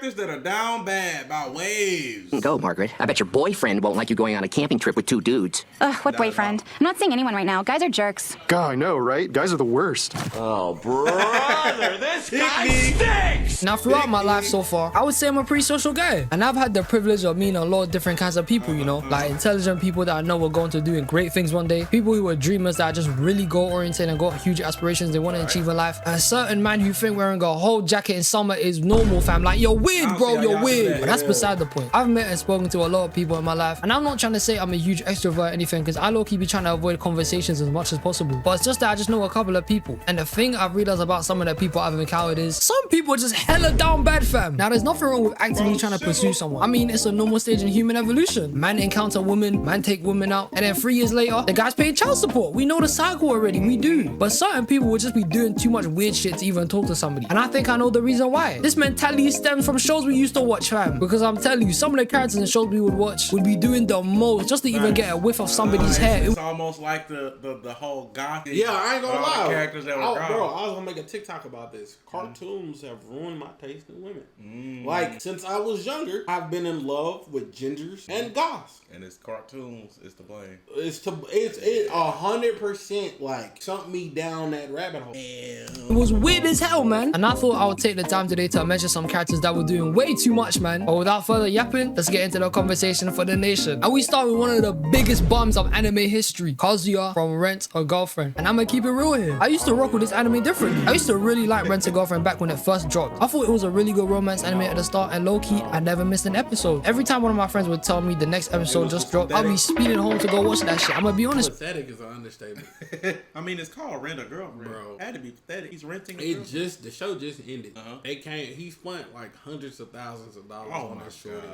characters that are down bad by waves. Go, Margaret. I bet your boyfriend won't like you going on a camping trip with 2 dudes. Ugh, what boyfriend? I'm not seeing anyone right now. Guys are jerks. God, I know, right? Guys are the worst. Oh, brother, this guy stinks! Now, throughout my life so far, I would say I'm a pretty social guy. And I've had the privilege of meeting a lot of different kinds of people, you know? Like intelligent people that I know are going to do great things one day. People who are dreamers that are just really goal-oriented and got huge aspirations they want to achieve in life. And certain man who think wearing a whole jacket in summer is normal, fam. Like, you're weird, bro. You're weird. But that's beside the point. I've met and spoken to a lot of people in my life. And I'm not trying to say I'm a huge extrovert or anything, because I low-key be trying to avoid conversations as much as possible. But it's just that I just know a couple of people. And the thing I've realized about some of the people I've encountered is some people are just hella down bad, fam. Now, there's nothing wrong with actively trying to pursue someone. I mean, it's a normal stage in human evolution. Man encounter women, man take women out, and then 3 years later, the guy's paying child support. We know the cycle already. We do. But certain people would just be doing too much weird shit to even talk to somebody. And I think I know the reason why. This mentality stems from shows we used to watch, fam. Because I'm telling you, some of the characters in shows we would watch would be doing the most just to even get a whiff of somebody's hair. It's almost like the whole goth. Yeah, I ain't gonna lie. Characters that were gone. Bro, I was gonna make a TikTok about this. Cartoons have ruined my taste in women. Like, since I was younger, I've been in love with gingers and goths. And it's cartoons is to blame. It's 100% like sunk me down that rabbit hole. It was weird as hell, man. And I thought I would take the time today to mention some characters that were doing way too much, man. But without further yapping, let's get into the conversation for the nation. And we start with one of the biggest bums of anime history, Kazuya from Rent a Girlfriend. And I'm gonna keep it real here. I used to rock with this anime differently. I used to really like Rent a Girlfriend back when it first dropped. I thought it was a really good romance anime at the start, and low-key, I never missed an episode. Every time one of my friends would tell me the next episode just dropped, I'll be speeding home to go watch that shit. I'm gonna be honest. Pathetic is an understatement. I mean, it's called Rent a Girlfriend. Bro. Had to be pathetic. He's renting a It just, the show just ended. They can't, he spent like hundreds of thousands of dollars on that shorty.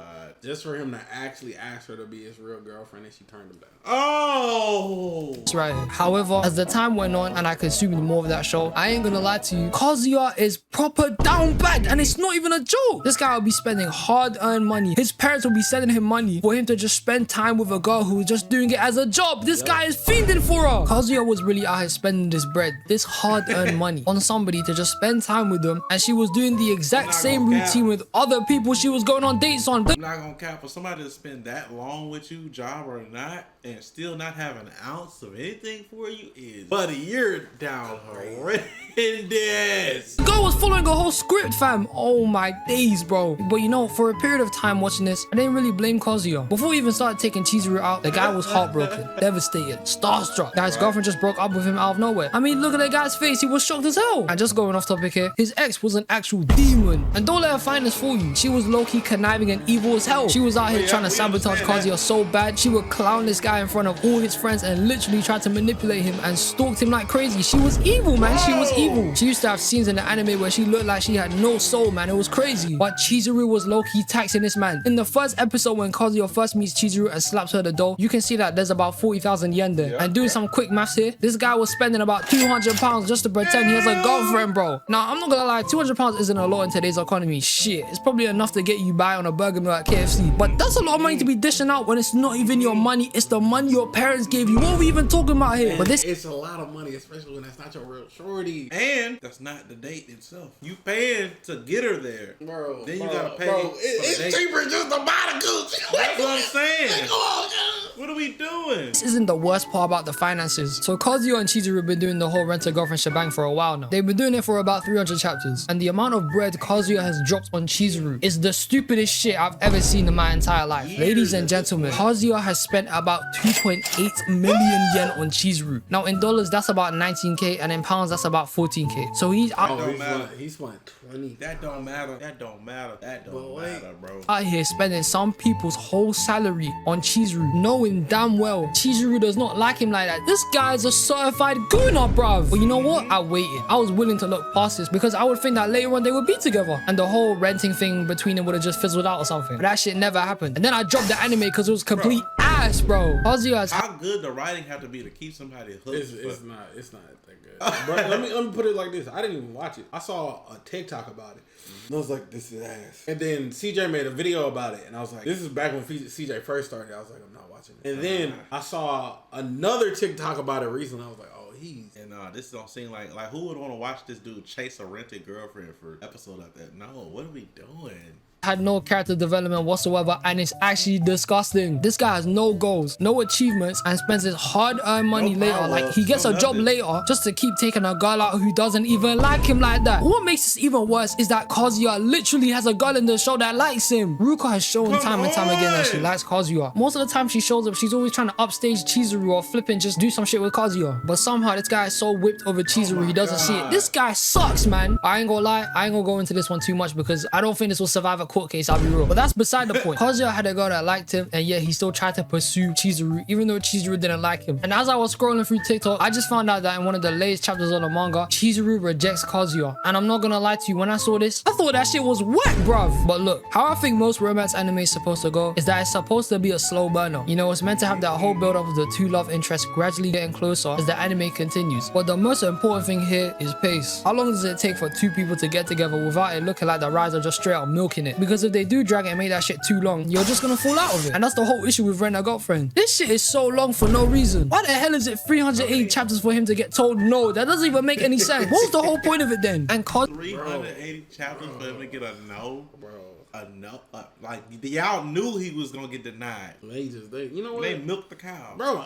Just for him to actually ask her to be his real girlfriend, and she turned him down. Oh! That's right. However, as the time went on and I consumed more of that show, I ain't gonna lie to you, Kazuya is proper down bad, and it's not even a joke. This guy will be spending hard-earned money. His parents will be sending him money for him to just spend time with a girl who is just doing it as a job. This guy is fiending for her. Kazuya was really out here spending this bread, this hard-earned money on somebody to just spend time with them, and she was doing the exact same routine with other people she was going on dates on. I'm not gonna cap, for somebody to spend that long with you, job or not, and still not have an ounce of anything for you is, buddy, you're down horrendous. The girl was following a whole script, fam. Oh my days, bro. But you know, for a period of time watching this, I didn't really blame Kazuya. Before we even started taking Chizuru out, the guy was heartbroken, devastated, starstruck. Guy's girlfriend just broke up with him out of nowhere. I mean, look at the guy's face. He was shocked as hell. And just going off topic here, his ex was an actual demon. And don't let her find this for you. She was low-key conniving and evil as hell. She was out here trying to sabotage Kazuya so bad. She would clown this guy in front of all his friends and literally tried to manipulate him and stalked him like crazy. She was evil, man. She was evil. She used to have scenes in the anime where she looked like she had no soul, man. It was crazy. But Chizuru was low-key taxing this man. In the first episode, when Kazuya first meets Chizuru and slaps her the doll, you can see that there's about 40,000 yen there. And doing some quick maths here, this guy was spending about 200 pounds just to pretend he has a girlfriend, bro. Now, I'm not gonna lie, 200 pounds isn't a lot in today's economy. Shit, it's probably enough to get you by on a burger meal at KFC. But that's a lot of money to be dishing out when it's not even your money. It's the money your parents gave you. What are we even talking about here? But this, it's a lot of money, especially when that's not your real shorty. And that's not the date itself. You paying to get her there. Bro, then you gotta pay. It's cheaper just to buy the goods. That's what I'm saying. What are we doing? This isn't the worst part about the finances. So Kazuya and Chizuru have been doing the whole rent-a-girlfriend shebang for a while now. They've been doing it for about 300 chapters. And the amount of bread Kazuya has dropped on Chizuru is the stupidest shit I've ever seen in my entire life. Ladies and gentlemen, Kazuya has spent about 2.8 million yen on Chizuru. Now in dollars, that's about 19k, and in pounds, that's about 14k. So he's out. He's spent 20. That don't matter. That don't matter. That don't matter, bro. Out here spending some people's whole salary on Chizuru, knowing damn well Chizuru does not like him like that. This guy's a certified gooner, bruv. But you know what? I waited. I was willing to look past this because I would think that later on they would be together and the whole renting thing between them would have just fizzled out or something. But that shit never happened. And then I dropped the anime because it was complete ass, bro. How good the writing have to be to keep somebody hooked? It's not that good. Bro, let me put it like this. I didn't even watch it. I saw a TikTok about it. And I was like, this is ass. And then CJ made a video about it. And I was like, this is back when CJ first started. I was like, I'm not watching it. And then I saw another TikTok about it recently. I was like, oh, he's... And this don't seem like who would want to watch this dude chase a rented girlfriend for episode like that? No, what are we doing? had no character development whatsoever, and it's actually disgusting. This guy has no goals, no achievements, and spends his hard-earned money later. Like, he gets a job later just to keep taking a girl out who doesn't even like him like that. What makes this even worse is that Kazuya literally has a girl in the show that likes him. Ruka has shown time and time again that she likes Kazuya. Most of the time she shows up, she's always trying to upstage Chizuru or flipping just do some shit with Kazuya. But somehow this guy is so whipped over Chizuru, he doesn't see it. This guy sucks, man. I ain't gonna lie, I ain't gonna go into this one too much because I don't think this will survive a court case, I'll be real. But that's beside the point. Kazuya had a girl that liked him, and yet he still tried to pursue Chizuru, even though Chizuru didn't like him. And as I was scrolling through TikTok, I just found out that in one of the latest chapters of the manga, Chizuru rejects Kazuya. And I'm not gonna lie to you, when I saw this, I thought that shit was whack, bruv. But look, how I think most romance anime is supposed to go is that it's supposed to be a slow burner. You know, it's meant to have that whole build up of the two love interests gradually getting closer as the anime continues. But the most important thing here is pace. How long does it take for two people to get together without it looking like the writers are just straight up milking it? Because if they do drag it and make that shit too long, you're just gonna fall out of it. And that's the whole issue with Rent a Girlfriend. This shit is so long for no reason. Why the hell is it 380 chapters for him to get told no? That doesn't even make any sense. What's the whole point of it then? And 380 chapters for him to get a no? Bro. A no? Like, y'all knew he was gonna get denied. You know what? They milked the cow. Bro,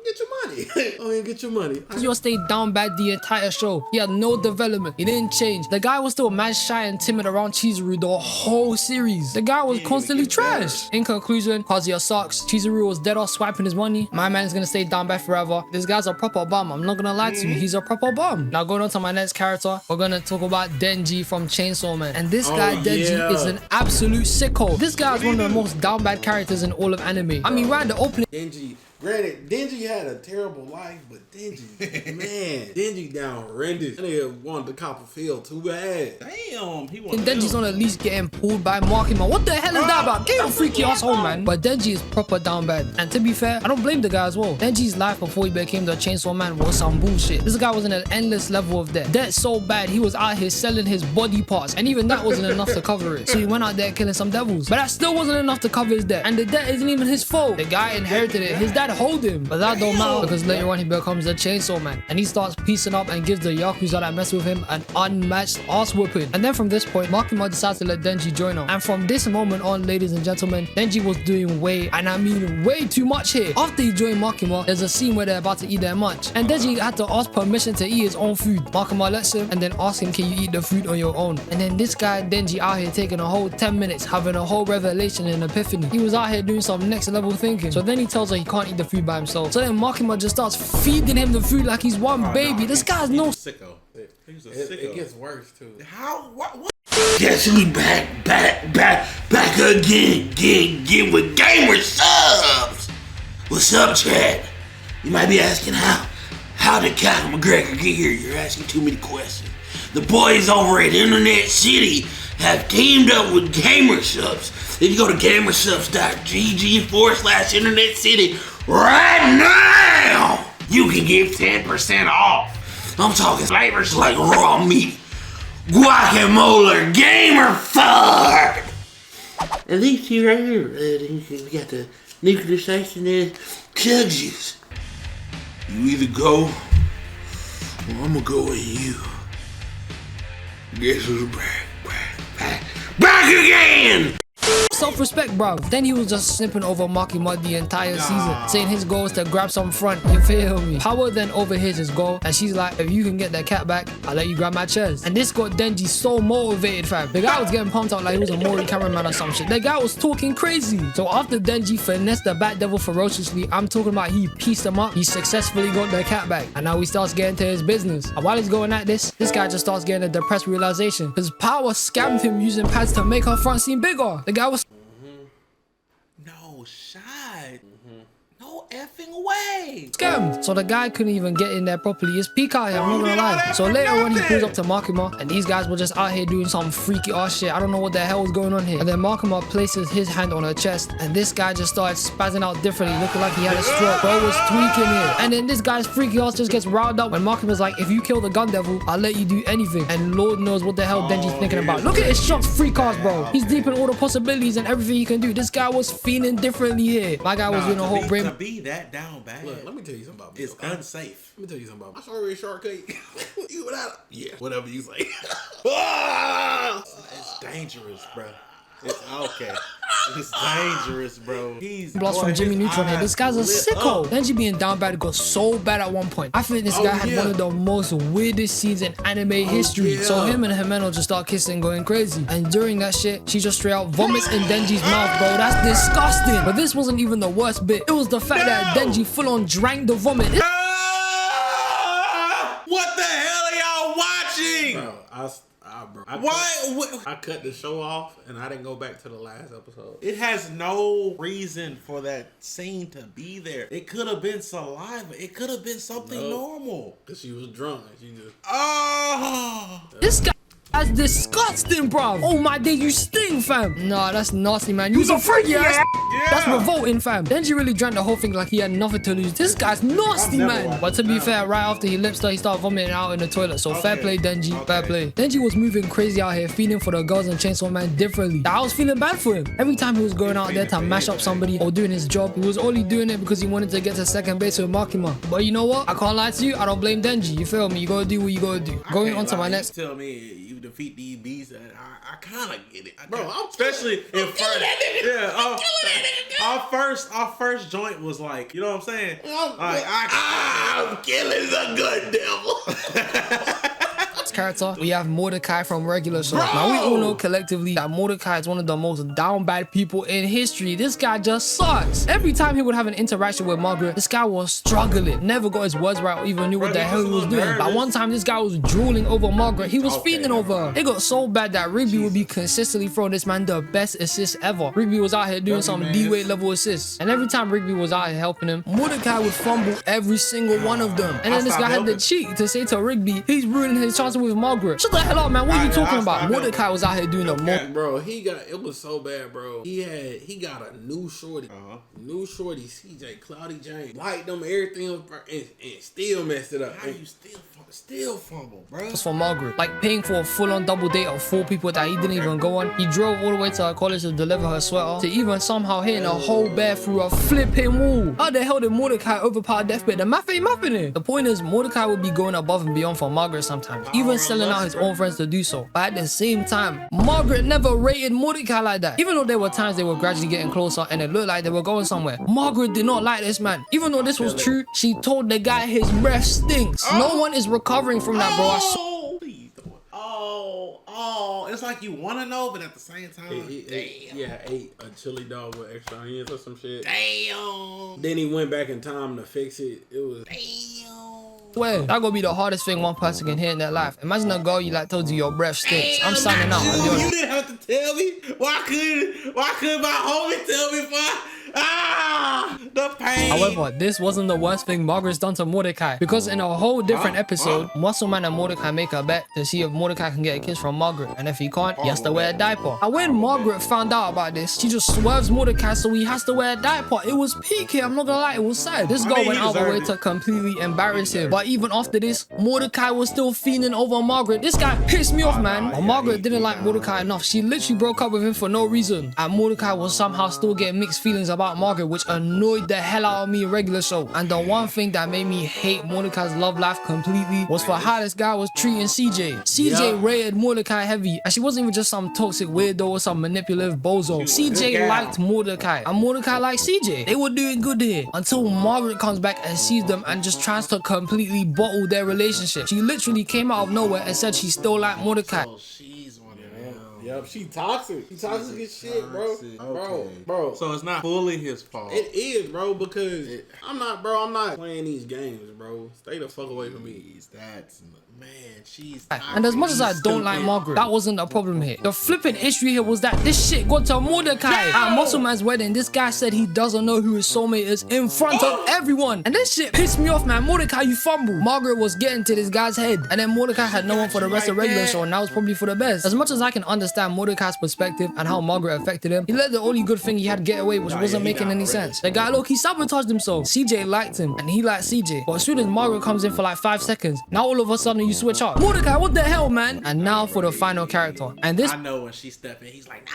get your money. Oh, yeah, get your money. Kazuya stayed down bad the entire show. He had no development. He didn't change. The guy was still mad shy and timid around Chizuru the whole series. The guy was constantly trash. In conclusion, Kazuya sucks. Chizuru was dead off swiping his money. My man's gonna stay down bad forever. This guy's a proper bum. I'm not gonna lie to you. He's a proper bum. Now going on to my next character, we're gonna talk about Denji from Chainsaw Man. And this guy, Denji, is an absolute sicko. This guy is one of the most down bad characters in all of anime. I mean, right in the opening. Denji, granted, Denji had a terrible life, but Denji, man, Denji down horrendous. That nigga wanted to cop a field too bad. Damn, he And Denji's on at least getting pulled by Makima. What the hell is that about? Get your freaky ass home, man. But Denji is proper down bad. And to be fair, I don't blame the guy as well. Denji's life before he became the Chainsaw Man was some bullshit. This guy was in an endless level of debt. Debt so bad, he was out here selling his body parts. And even that wasn't enough to cover it. So he went out there killing some devils. But that still wasn't enough to cover his debt. And the debt isn't even his fault. The guy inherited it. His dad hold him. But that don't matter because later on he becomes the Chainsaw Man. And he starts piecing up and gives the Yakuza that mess with him an unmatched ass whooping. And then from this point, Makima decides to let Denji join her. And from this moment on, ladies and gentlemen, Denji was doing way, and I mean way too much here. After he joined Makima, there's a scene where they're about to eat their lunch. And Denji had to ask permission to eat his own food. Makima lets him and then asks him, can you eat the food on your own? And then this guy, Denji, out here taking a whole 10 minutes, having a whole revelation and epiphany. He was out here doing some next level thinking. So then he tells her he can't eat the food by himself. So then Makima just starts feeding him the food like he's one baby. This guy's no sicko. He's a sicko. It gets worse too. How? What? Guess we back again with gamer subs. What's up, chat? You might be asking how did Kyle McGregor get here? You're asking too many questions. The boys over at InternetCity have teamed up with gamer subs. If you go to gamersubs.gg/InternetCity right now, you can get 10% off. I'm talking flavors like raw meat, guacamole, gamer fud. And these two right here, we got the nuclear station and chug juice. You either go, or I'm gonna go with you. Guess who's back again! self-respect, bro. Then he was just snipping over Makima the entire season, saying his goal is to grab some front. You feel me? Power then overhears his goal, and she's like, if you can get that cat back, I'll let you grab my chest. And this got Denji so motivated, fam. The guy was getting pumped out like he was a Mori cameraman or some shit. The guy was talking crazy. So after Denji finessed the Bat Devil ferociously, I'm talking about he pieced him up, he successfully got the cat back. And now he starts getting to his business. And while he's going at this guy just starts getting a depressed realization. Because Power scammed him using pads to make her front seem bigger. The guy was no shot. No effing way. scammed. So the guy couldn't even get in there properly. It's Pika here, I'm not gonna lie. So later on he pulls up to Makima, and these guys were just out here doing some freaky ass shit. I don't know what the hell was going on here. And then Makima places his hand on her chest, and this guy just started spazzing out differently, looking like he had a stroke. Bro was tweaking here. And then this guy's freaky ass just gets riled up when Makima's like, if you kill the gun devil, I'll let you do anything. And Lord knows what the hell Denji's thinking about. Look at his shots, freak ass, bro. He's deep in all the possibilities and everything he can do. This guy was feeling differently here. My guy was doing a whole brain. To be that down bad. Look, let me tell you something about me. It's unsafe. Let me tell you something about me. I saw a shark cake. You without it. Yeah, whatever you say. It's dangerous, bro. It's okay. It's dangerous, bro. He's Plus from Jimmy Neutron here. This guy's a sicko. Denji being down bad got so bad at one point. I think this guy had one of the most weirdest scenes in anime history. So him and Himeno just start kissing, going crazy. And during that shit, she just straight out vomits in Denji's mouth, bro. That's disgusting. But this wasn't even the worst bit. It was the fact that Denji full on drank the vomit. What the hell are y'all watching? Bro, I cut the show off and I didn't go back to the last episode. It has no reason for that scene to be there. It could have been saliva. It could have been something normal. Cause she was drunk and she just. Oh, This guy. That's disgusting, bro. Oh my day, you sting, fam. Nah, that's nasty, man. You's a freaky ass. That's revolting, fam. Denji really drank the whole thing like he had nothing to lose. This guy's nasty, man. But to be fair, right after he lips her, he started vomiting out in the toilet. So fair play, Denji. Fair play. Denji was moving crazy out here, feeling for the girls and Chainsaw Man differently. I was feeling bad for him. Every time he was going out there to mash up somebody or doing his job, he was only doing it because he wanted to get to second base with Makima. But you know what? I can't lie to you. I don't blame Denji. You feel me? You gotta do what you gotta do. Going on to my next. Tell me you defeat these beasts. I kind of get it, Bro. Especially in first. Yeah, our first joint was like, you know what I'm saying? I'm killing the good devil. Character, we have Mordecai from Regular Show. Now we all know collectively that Mordecai is one of the most down bad people in history. This guy just sucks. Every time he would have an interaction with Margaret, this guy was struggling, never got his words right or even knew what the hell he was doing. But one time this guy was drooling over Margaret. He was feeding over her. It got so bad that Rigby would be consistently throwing this man the best assist ever. Rigby was out here doing some D-weight level assists, and every time Rigby was out here helping him, Mordecai would fumble every single one of them. And then this guy had the cheek to say to Rigby, he's ruining his chances with Margaret. Shut the hell up, man. What are you talking about? Mordecai was out here doing the most. Bro, it was so bad, bro. He got a new shorty. New shorty, CJ, Cloudy James. Liked them, everything, and still messed it up. How you still fumble, bro? Just for Margaret. Like paying for a full-on double date of 4 people that he didn't even go on. He drove all the way to her college to deliver her sweater, to even somehow hitting a whole bear through a flipping wall. How the hell did Mordecai overpower Deathbed? The math ain't mapping it. The point is, Mordecai would be going above and beyond for Margaret sometimes, even selling out his own friends to do so. But at the same time, Margaret never rated Mordecai like that. Even though there were times they were gradually getting closer and it looked like they were going somewhere, Margaret did not like this man. Even though this was true, she told the guy his breath stinks. No one is recovering from that, bro. Please don't. It's like you want to know, but at the same time, ate a chili dog with extra onions or some shit. Damn. Then he went back in time to fix it. It was Well, that gonna be the hardest thing one person can hear in their life. Imagine a girl you like told you your breath stinks. I'm signing out. You didn't have to tell me. Why couldn't my homie tell me? The pain. However, this wasn't the worst thing Margaret's done to Mordecai, because in a whole different episode, Muscle Man and Mordecai make a bet to see if Mordecai can get a kiss from Margaret, and if he can't, he has to wear a diaper. And when Margaret found out about this, she just swerves Mordecai so he has to wear a diaper. It was peak here, I'm not gonna lie, it was sad. This girl went out of the way to completely embarrass him. But even after this, Mordecai was still fiending over Margaret. This guy pissed me off, man. But Margaret didn't like Mordecai enough. She literally broke up with him for no reason. And Mordecai was somehow still getting mixed feelings about Margaret, which annoyed the hell out of me in Regular Show. And the one thing that made me hate Mordecai's love life completely was for how this guy was treating CJ. CJ rated Mordecai heavy, and she wasn't even just some toxic weirdo or some manipulative bozo. CJ liked Mordecai, and Mordecai liked CJ. They were doing good here until Margaret comes back and sees them and just tries to completely bottle their relationship. She literally came out of nowhere and said she still liked Mordecai. She's one of them. Yep, she toxic. She toxic as shit, bro. Bro. So it's not fully his fault. It is, bro, because I'm not playing these games, bro. Stay the fuck away from me. She's and as much as I don't like Margaret, that wasn't the problem here. The flipping issue here was that this shit got to Mordecai. At Muscle Man's wedding, this guy said he doesn't know who his soulmate is in front of everyone. And this shit pissed me off, man. Mordecai, you fumble. Margaret was getting to this guy's head, and then Mordecai had no one for the rest of Regular Show, and that was probably for the best. As much as I can understand Mordecai's perspective and how Margaret affected him, he let the only good thing he had get away, which wasn't making any sense. The guy, look, he sabotaged himself. CJ liked him, and he liked CJ. But as soon as Margaret comes in for like 5 seconds, now all of a sudden you switch up. Mordecai, what the hell, man? And now for the final character. And this, I know when she stepped in, he's like,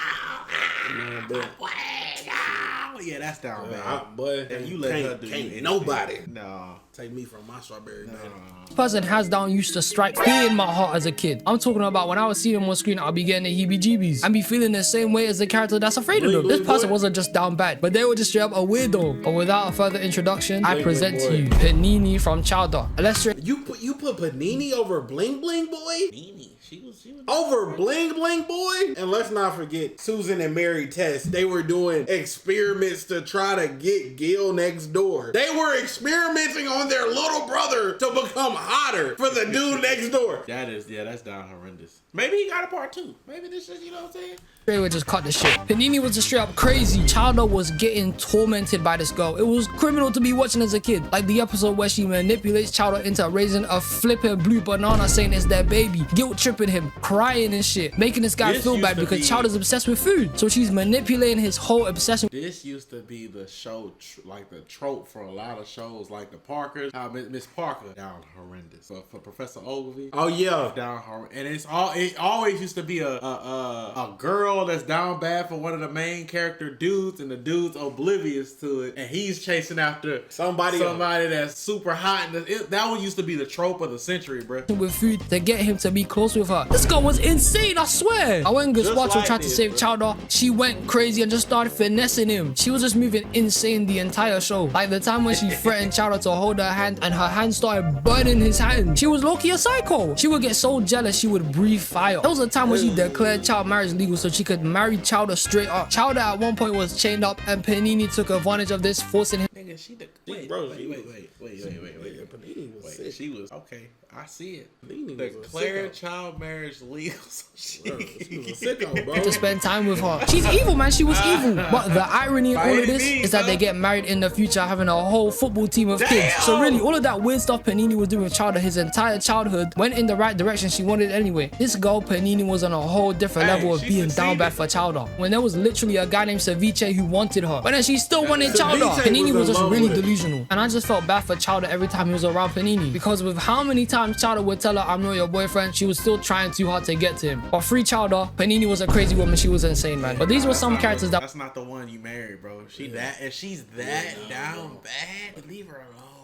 Yeah, that's down bad. But And you let her do can't anything. nobody No. take me from my strawberry man. This person hands down used to strike fear in my heart as a kid. I'm talking about when I was seeing him on screen, I'll be getting the heebie-jeebies and be feeling the same way as the character that's afraid of them. This person wasn't just down bad, but they were just straight up a weirdo. But without a further introduction, I present to you Panini from Chowder. You put Panini over Bling Bling Boy? She was Over Bling Bling Boy? And let's not forget Susan and Mary Tess. They were doing experiments to try to get Gil next door. They were experimenting on their little brother to become hotter for the dude next door. that's down horrendous. Maybe he got a part 2. Maybe this is, you know what I'm saying? They would just cut the shit. Panini was just straight up crazy. Chowder was getting tormented by this girl. It was criminal to be watching as a kid. Like the episode where she manipulates Chowder into raising a flipping blue banana saying it's their baby. Guilt tripping him, crying and shit. Making this guy feel bad because Chowder's obsessed with food. So she's manipulating his whole obsession. This used to be the show, like the trope for a lot of shows, like the Parkers. Miss Parker, down horrendous. So for Professor Ogilvy, oh yeah, down horrendous. And it always used to be a girl that's down bad for one of the main character dudes, and the dude's oblivious to it, and he's chasing after somebody that's super hot. And that one used to be the trope of the century, bro. With food to get him to be close with her. This girl was insane, I swear. And when Gazpacho tried to save Chowder, she went crazy and just started finessing him. She was just moving insane the entire show. Like the time when she threatened Chowder to hold her hand and her hand started burning his hand. She was low-key a psycho. She would get so jealous she would breathe fire. There was a time when she declared child marriage legal so she could marry Chowder straight up. Chowder at one point was chained up and Panini took advantage of this, forcing him. Nigga, wait. Panini was sick. She was okay. I see it. Panini Declared child marriage legal. She was a sicko, bro. To spend time with her. She's evil, man. She was evil. But the irony in all of this is that they get married in the future, having a whole football team of kids. So really, all of that weird stuff Panini was doing with Chowder his entire childhood went in the right direction. She wanted it anyway. This girl, Panini, was on a whole different level of being down bad for Chowder. When there was literally a guy named Ceviche who wanted her, but then she still wanted Chowder. Panini was just really delusional. And I just felt bad for Chowder every time he was around Panini, because with how many times Chowder would tell her, I'm not your boyfriend, she was still trying too hard to get to him. But free Chowder, Panini was a crazy woman. She was insane, man. But these were some characters that... That's not the one you married, bro. She's that down bad, leave her alone.